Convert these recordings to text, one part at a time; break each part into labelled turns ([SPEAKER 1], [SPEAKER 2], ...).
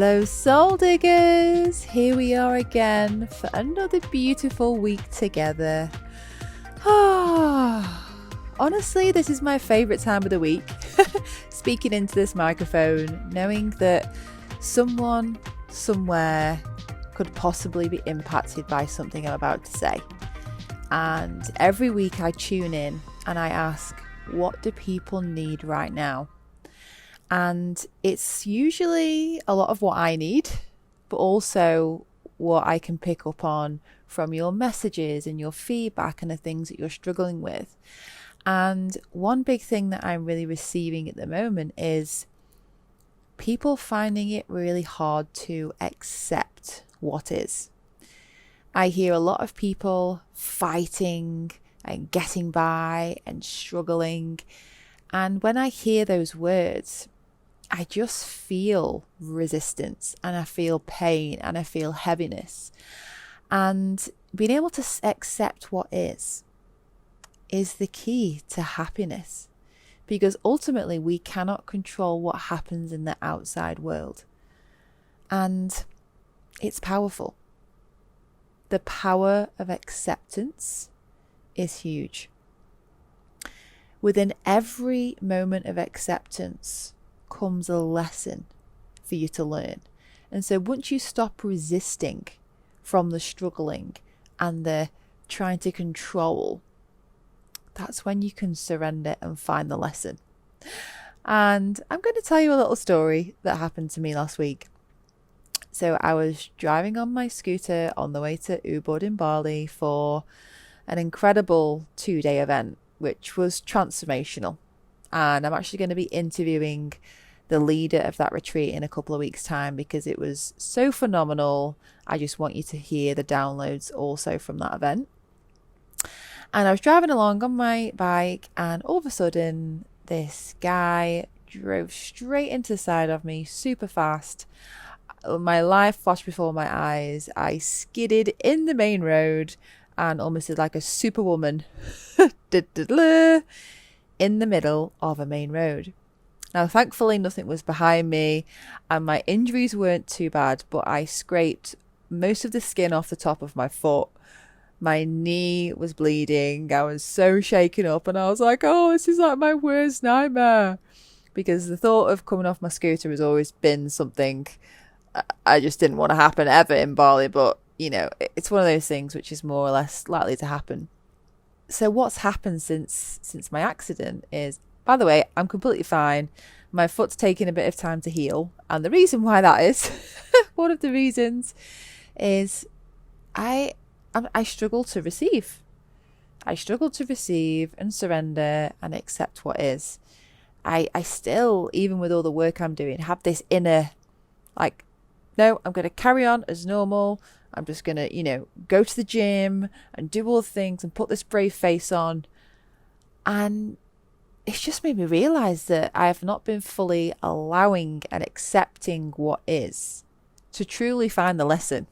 [SPEAKER 1] Hello soul diggers, here we are again for another beautiful week together. Honestly, this is my favourite time of the week, speaking into this microphone, knowing that someone somewhere could possibly be impacted by something I'm about to say. And every week I tune in and I ask, what do people need right now? And it's usually a lot of what I need, but also what I can pick up on from your messages and your feedback and the things that you're struggling with. And one big thing that I'm really receiving at the moment is people finding it really hard to accept what is. I hear a lot of people fighting and getting by and struggling. And when I hear those words, I just feel resistance and I feel pain and I feel heaviness. And being able to accept what is the key to happiness, because ultimately we cannot control what happens in the outside world. And it's powerful. The power of acceptance is huge. Within every moment of acceptance comes a lesson for you to learn. And so once you stop resisting from the struggling and the trying to control, that's when you can surrender and find the lesson. And I'm going to tell you a little story that happened to me last week. So I was driving on my scooter on the way to Ubud in Bali for an incredible 2-day event, which was transformational. And I'm actually going to be interviewing the leader of that retreat in a couple of weeks' time because it was so phenomenal. I just want you to hear the downloads also from that event. And I was driving along on my bike and all of a sudden this guy drove straight into the side of me super fast. My life flashed before my eyes. I skidded in the main road and almost did like a superwoman in the middle of a main road. Now, thankfully, nothing was behind me and my injuries weren't too bad, but I scraped most of the skin off the top of my foot. My knee was bleeding. I was so shaken up and I was like, oh, this is like my worst nightmare. Because the thought of coming off my scooter has always been something I just didn't want to happen ever in Bali. But, you know, it's one of those things which is more or less likely to happen. So what's happened since my accident is, by the way, I'm completely fine. My foot's taken a bit of time to heal. And the reason why that is, one of the reasons is I struggle to receive. I struggle to receive and surrender and accept what is. I still, even with all the work I'm doing, have this inner, like, no, I'm going to carry on as normal. I'm just going to, go to the gym and do all the things and put this brave face on. And it's just made me realise that I have not been fully allowing and accepting what is to truly find the lesson.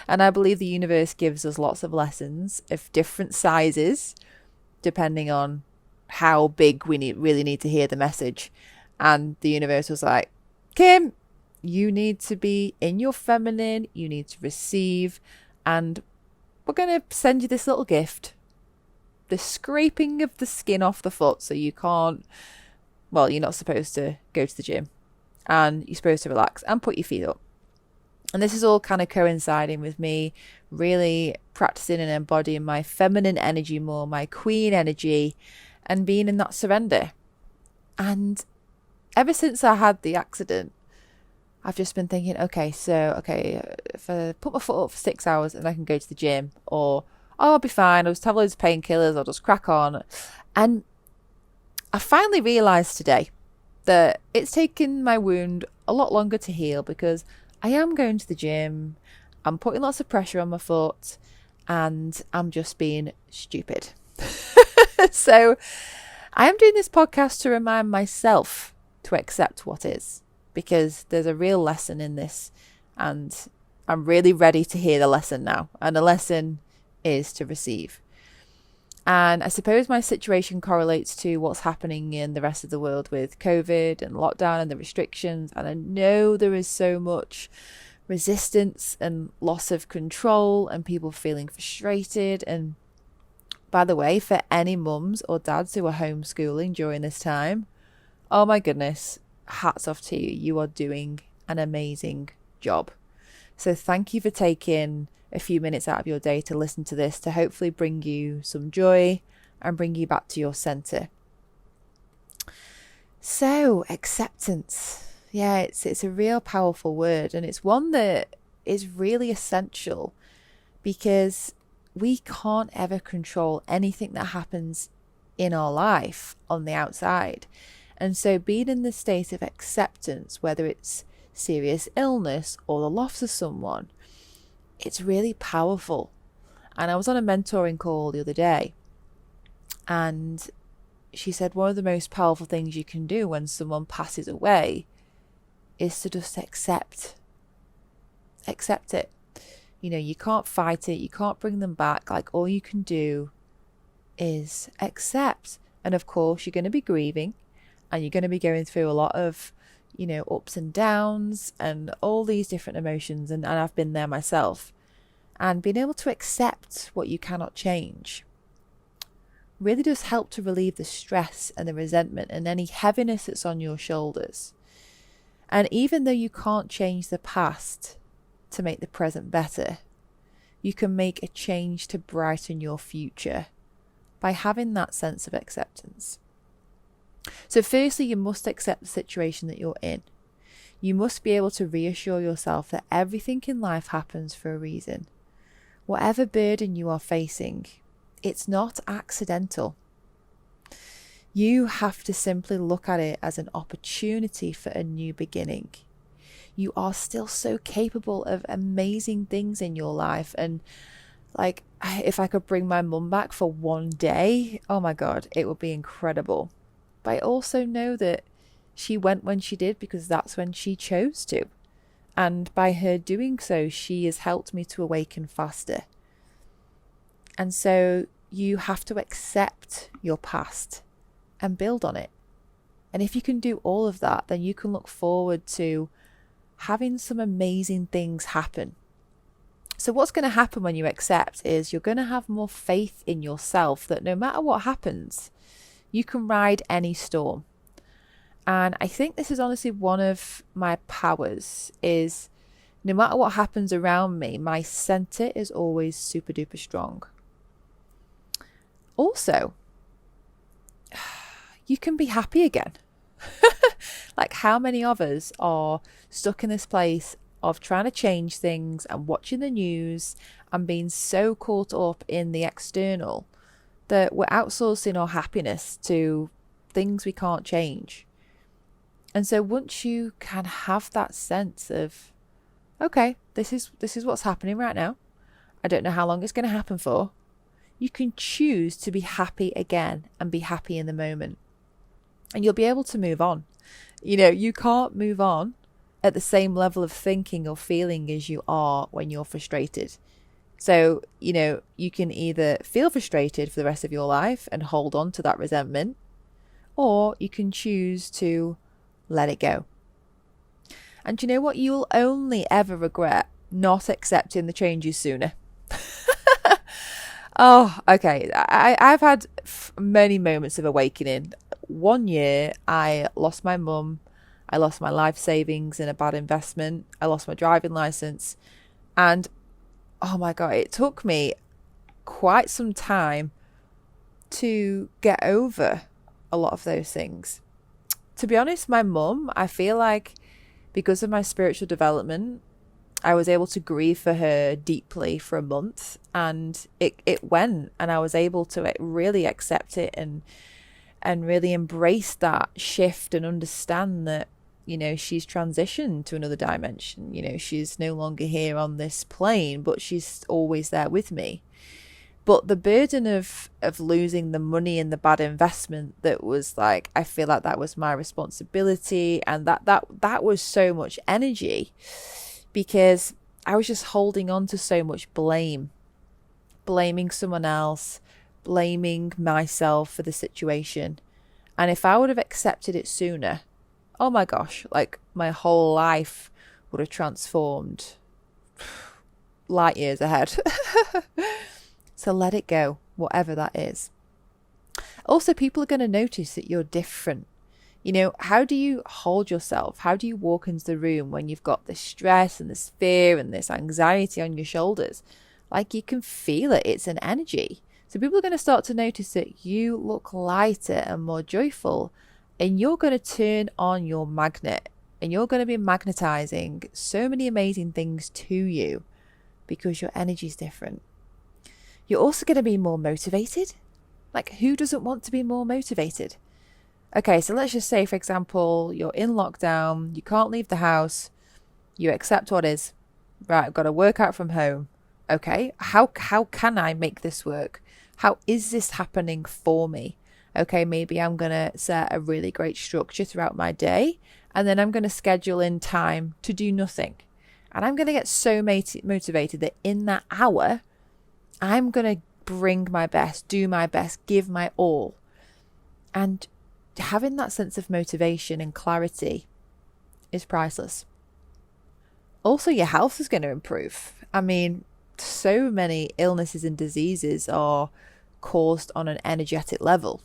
[SPEAKER 1] And I believe the universe gives us lots of lessons of different sizes, depending on how big we really need to hear the message. And the universe was like, Kim, you need to be in your feminine, you need to receive, and we're going to send you this little gift. The scraping of the skin off the foot so you can't, you're not supposed to go to the gym. And you're supposed to relax and put your feet up. And this is all kind of coinciding with me really practicing and embodying my feminine energy more, my queen energy, and being in that surrender. And ever since I had the accident, I've just been thinking, if I put my foot up for 6 hours and I can go to the gym, or, I'll be fine, I'll just have loads of painkillers, I'll just crack on. And I finally realised today that it's taken my wound a lot longer to heal because I am going to the gym, I'm putting lots of pressure on my foot, and I'm just being stupid. So I am doing this podcast to remind myself to accept what is, because there's a real lesson in this, and I'm really ready to hear the lesson now. And the lesson is to receive. And I suppose my situation correlates to what's happening in the rest of the world with COVID and lockdown and the restrictions. And I know there is so much resistance and loss of control and people feeling frustrated. And by the way, for any mums or dads who are homeschooling during this time, oh my goodness, hats off to you. You are doing an amazing job. So thank you for taking a few minutes out of your day to listen to this, to hopefully bring you some joy and bring you back to your center. So acceptance. Yeah, it's a real powerful word, and it's one that is really essential because we can't ever control anything that happens in our life on the outside. And so being in the state of acceptance, whether it's serious illness or the loss of someone, it's really powerful. And I was on a mentoring call the other day, and she said one of the most powerful things you can do when someone passes away is to just accept it. You know, you can't fight it, you can't bring them back. Like, all you can do is accept. And of course, you're going to be grieving, and you're going to be going through a lot of, you know, ups and downs and all these different emotions. And I've been there myself. And being able to accept what you cannot change really does help to relieve the stress and the resentment and any heaviness that's on your shoulders. And even though you can't change the past to make the present better, you can make a change to brighten your future by having that sense of acceptance. So firstly, you must accept the situation that you're in. You must be able to reassure yourself that everything in life happens for a reason. Whatever burden you are facing, it's not accidental. You have to simply look at it as an opportunity for a new beginning. You are still so capable of amazing things in your life. And like, if I could bring my mum back for one day, oh my God, it would be incredible. But I also know that she went when she did because that's when she chose to. And by her doing so, she has helped me to awaken faster. And so you have to accept your past and build on it. And if you can do all of that, then you can look forward to having some amazing things happen. So what's going to happen when you accept is you're going to have more faith in yourself that no matter what happens, you can ride any storm. And I think this is honestly one of my powers, is no matter what happens around me, my center is always super duper strong. Also, you can be happy again. Like, how many of us are stuck in this place of trying to change things and watching the news and being so caught up in the external that we're outsourcing our happiness to things we can't change. And so once you can have that sense of, okay, this is what's happening right now, I don't know how long it's going to happen for, you can choose to be happy again and be happy in the moment. And you'll be able to move on. You know, you can't move on at the same level of thinking or feeling as you are when you're frustrated. So, you know, you can either feel frustrated for the rest of your life and hold on to that resentment, or you can choose to let it go. And you know what? You'll only ever regret not accepting the changes sooner. Oh, okay. I've had many moments of awakening. One year, I lost my mum. I lost my life savings in a bad investment. I lost my driving license. And oh my God, it took me quite some time to get over a lot of those things. To be honest, my mum, I feel like because of my spiritual development, I was able to grieve for her deeply for a month, and it went, and I was able to really accept it and really embrace that shift and understand that, you know, she's transitioned to another dimension. You know, she's no longer here on this plane, but she's always there with me. But the burden of losing the money in the bad investment, that was like, I feel like that was my responsibility, and that was so much energy, because I was just holding on to so much blaming someone else, blaming myself for the situation. And if I would have accepted it sooner, oh my gosh, like my whole life would have transformed light years ahead. So let it go, whatever that is. Also, people are going to notice that you're different. You know, how do you hold yourself? How do you walk into the room when you've got this stress and this fear and this anxiety on your shoulders? Like, you can feel it. It's an energy. So people are going to start to notice that you look lighter and more joyful, and you're going to turn on your magnet, and you're going to be magnetizing so many amazing things to you because your energy is different. You're also going to be more motivated. Like, who doesn't want to be more motivated? Okay, so let's just say, for example, you're in lockdown, you can't leave the house, you accept what is. Right, I've got to work out from home. Okay, how can I make this work? How is this happening for me? Okay, maybe I'm going to set a really great structure throughout my day, and then I'm going to schedule in time to do nothing. And I'm going to get so motivated that in that hour, I'm going to bring my best, do my best, give my all. And having that sense of motivation and clarity is priceless. Also, your health is going to improve. I mean, so many illnesses and diseases are caused on an energetic level.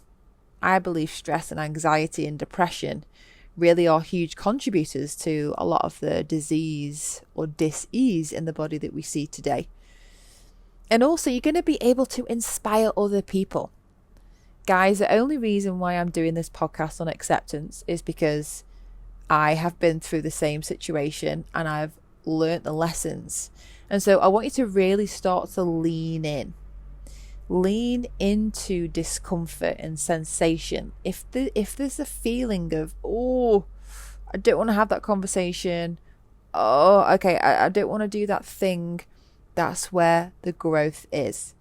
[SPEAKER 1] I believe stress and anxiety and depression really are huge contributors to a lot of the disease or dis-ease in the body that we see today. And also, you're going to be able to inspire other people. Guys, the only reason why I'm doing this podcast on acceptance is because I have been through the same situation and I've learnt the lessons. And so I want you to really start to lean in. Lean into discomfort and sensation. If there's a feeling of, oh, I don't want to have that conversation. Oh, okay, I don't want to do that thing. That's where the growth is.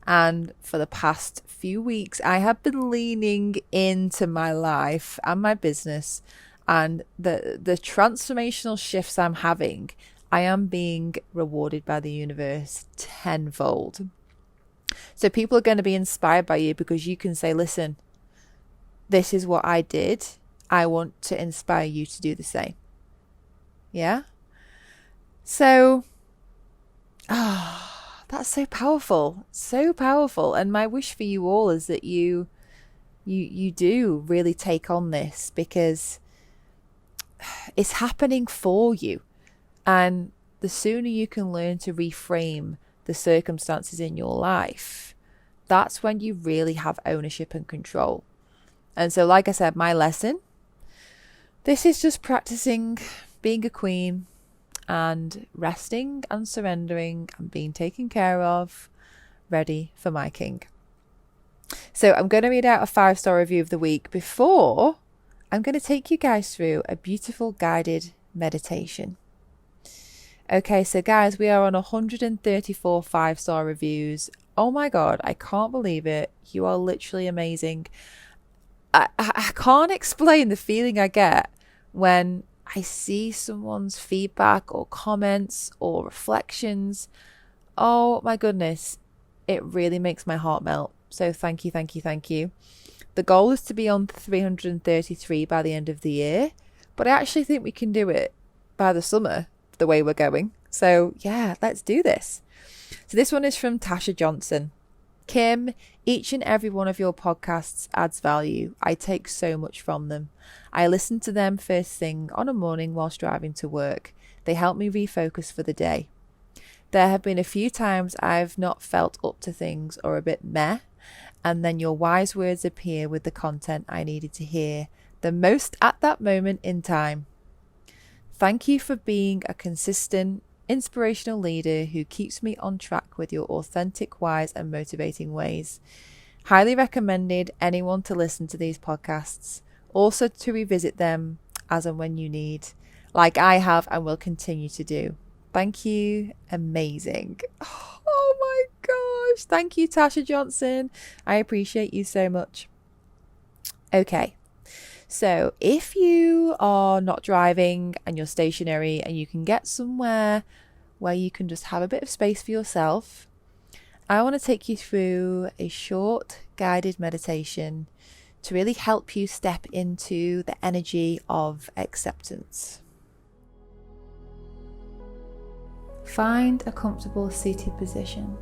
[SPEAKER 1] And for the past few weeks, I have been leaning into my life and my business, and the transformational shifts I'm having, I am being rewarded by the universe tenfold. So people are going to be inspired by you because you can say, listen, this is what I did. I want to inspire you to do the same. Yeah? So, that's so powerful. So powerful. And my wish for you all is that you do really take on this, because it's happening for you. And the sooner you can learn to reframe the circumstances in your life, that's when you really have ownership and control. And so, like I said, my lesson, this is just practicing being a queen and resting and surrendering and being taken care of, ready for my king. So I'm going to read out a 5-star review of the week before I'm going to take you guys through a beautiful guided meditation. Okay, so guys, we are on 134 5-star reviews. Oh my God, I can't believe it. You are literally amazing. I can't explain the feeling I get when I see someone's feedback or comments or reflections. Oh my goodness, it really makes my heart melt. So thank you, thank you, thank you. The goal is to be on 333 by the end of the year, but I actually think we can do it by the summer, the way we're going. So yeah, let's do this. So this one is from Tasha Johnson. Kim, each and every one of your podcasts adds value. I take so much from them. I listen to them first thing on a morning whilst driving to work. They help me refocus for the day. There have been a few times I've not felt up to things or a bit meh, and then your wise words appear with the content I needed to hear the most at that moment in time. Thank you for being a consistent, inspirational leader who keeps me on track with your authentic, wise and motivating ways. Highly recommended anyone to listen to these podcasts, also to revisit them as and when you need, like I have and will continue to do. Thank you. Amazing. Oh my gosh. Thank you, Tasha Johnson. I appreciate you so much. Okay. So if you are not driving and you're stationary and you can get somewhere where you can just have a bit of space for yourself, I want to take you through a short guided meditation to really help you step into the energy of acceptance. Find a comfortable seated position.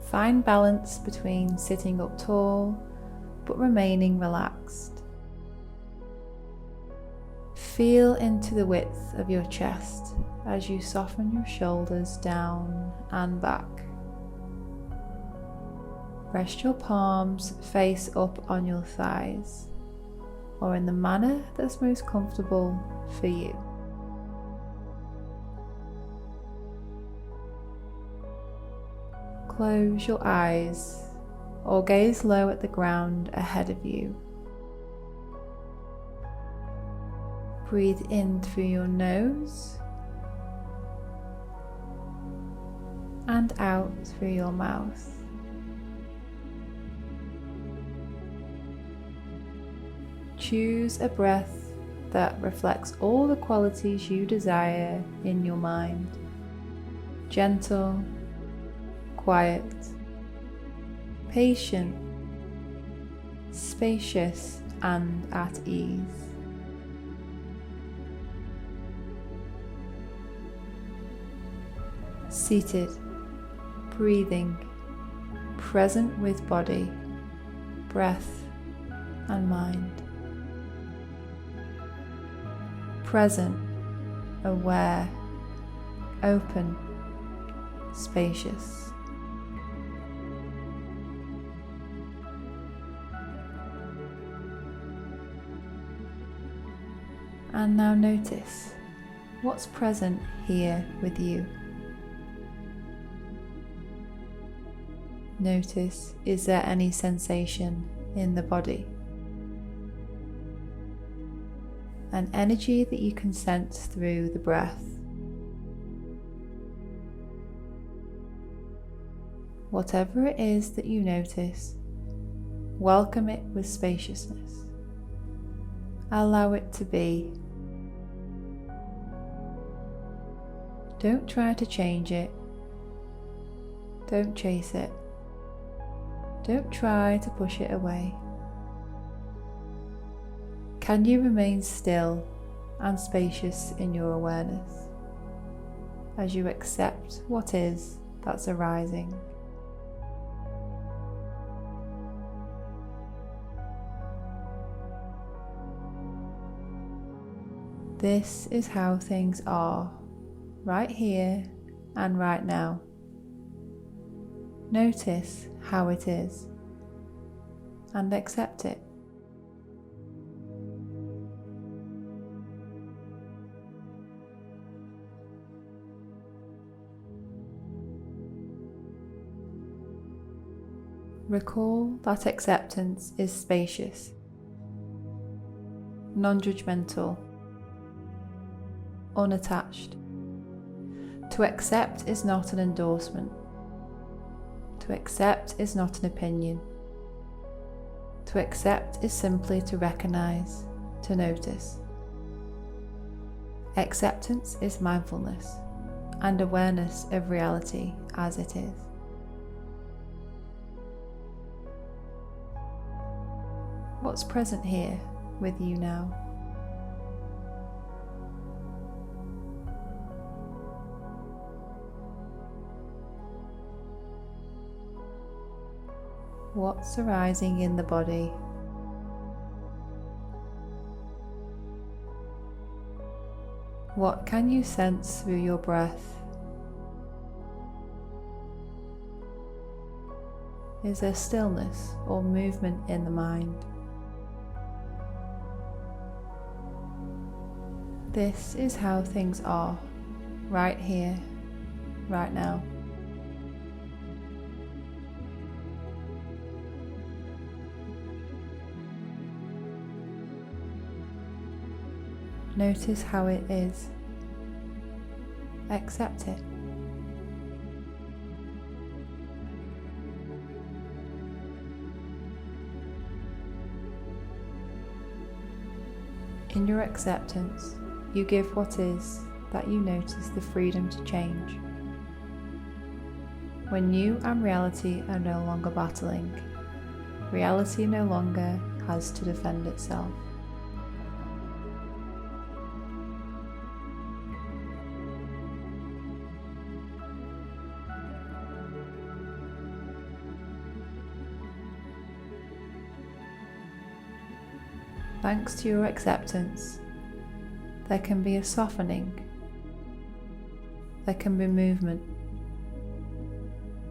[SPEAKER 1] Find balance between sitting up tall but remaining relaxed. Feel into the width of your chest as you soften your shoulders down and back. Rest your palms face up on your thighs, or in the manner that's most comfortable for you. Close your eyes or gaze low at the ground ahead of you. Breathe in through your nose and out through your mouth. Choose a breath that reflects all the qualities you desire in your mind. Gentle, quiet, patient, spacious, and at ease. Seated, breathing, present with body, breath, and mind. Present, aware, open, spacious. And now notice what's present here with you. Notice, is there any sensation in the body? An energy that you can sense through the breath. Whatever it is that you notice, welcome it with spaciousness. Allow it to be. Don't try to change it. Don't chase it. Don't try to push it away. Can you remain still and spacious in your awareness as you accept what is that's arising? This is how things are, right here and right now. Notice how it is and accept it. Recall that acceptance is spacious, non-judgmental, unattached. To accept is not an endorsement. To accept is not an opinion. To accept is simply to recognize, to notice. Acceptance is mindfulness and awareness of reality as it is. What's present here with you now? What's arising in the body? What can you sense through your breath? Is there stillness or movement in the mind? This is how things are, right here, right now. Notice how it is. Accept it. In your acceptance, you give what is that you notice the freedom to change. When you and reality are no longer battling, reality no longer has to defend itself. Thanks to your acceptance, there can be a softening, there can be movement,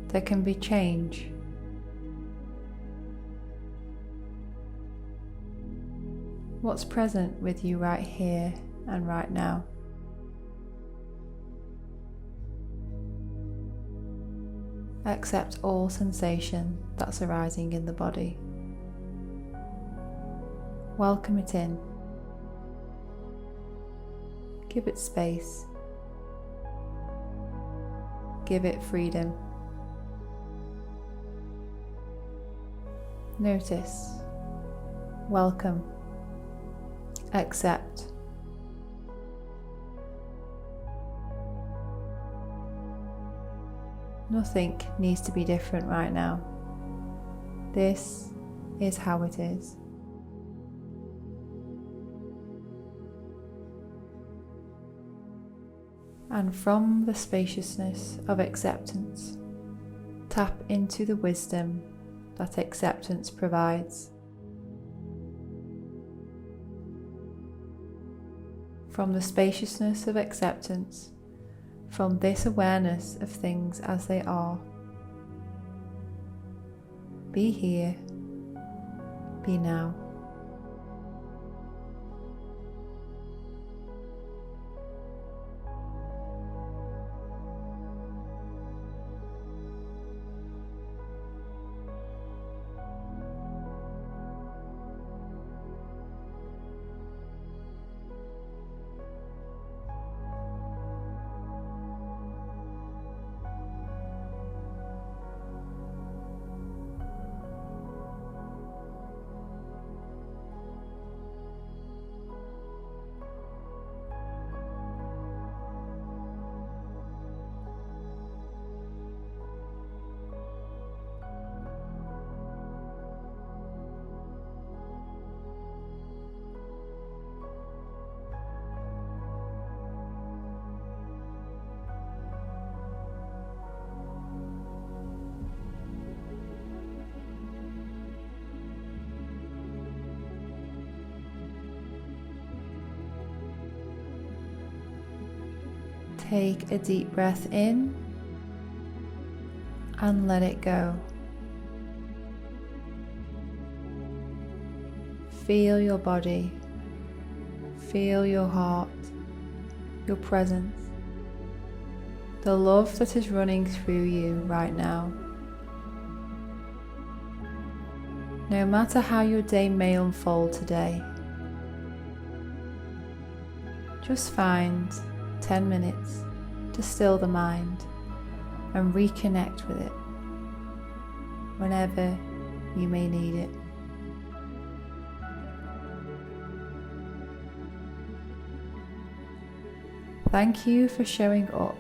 [SPEAKER 1] there can be change. What's present with you right here and right now? Accept all sensation that's arising in the body. Welcome it in. Give it space. Give it freedom. Notice. Welcome. Accept. Nothing needs to be different right now. This is how it is. And from the spaciousness of acceptance, tap into the wisdom that acceptance provides. From the spaciousness of acceptance, from this awareness of things as they are, be here, be now. Take a deep breath in and let it go. Feel your body, feel your heart, your presence, the love that is running through you right now. No matter how your day may unfold today, just find 10 minutes to still the mind and reconnect with it whenever you may need it. Thank you for showing up,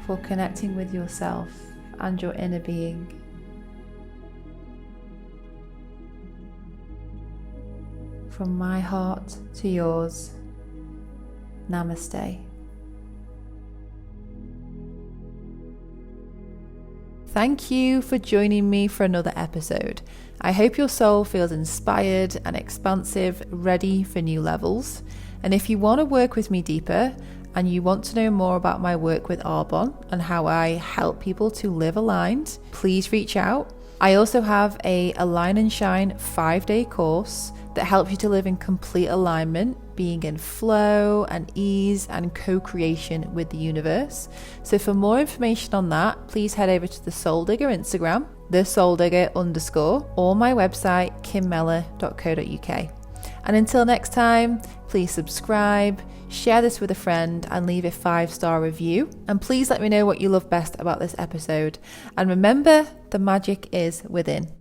[SPEAKER 1] for connecting with yourself and your inner being. From my heart to yours, Namaste. Thank you for joining me for another episode. I hope your soul feels inspired and expansive, ready for new levels. And if you want to work with me deeper and you want to know more about my work with Arbonne and how I help people to live aligned, please reach out. I also have a Align and Shine 5-day course that helps you to live in complete alignment, being in flow and ease and co-creation with the universe. So for more information on that, please head over to the Soul Digger Instagram, @, or my website, kimmella.co.uk. And until next time, please subscribe, share this with a friend, and leave a 5-star review. And please let me know what you love best about this episode. And remember, the magic is within.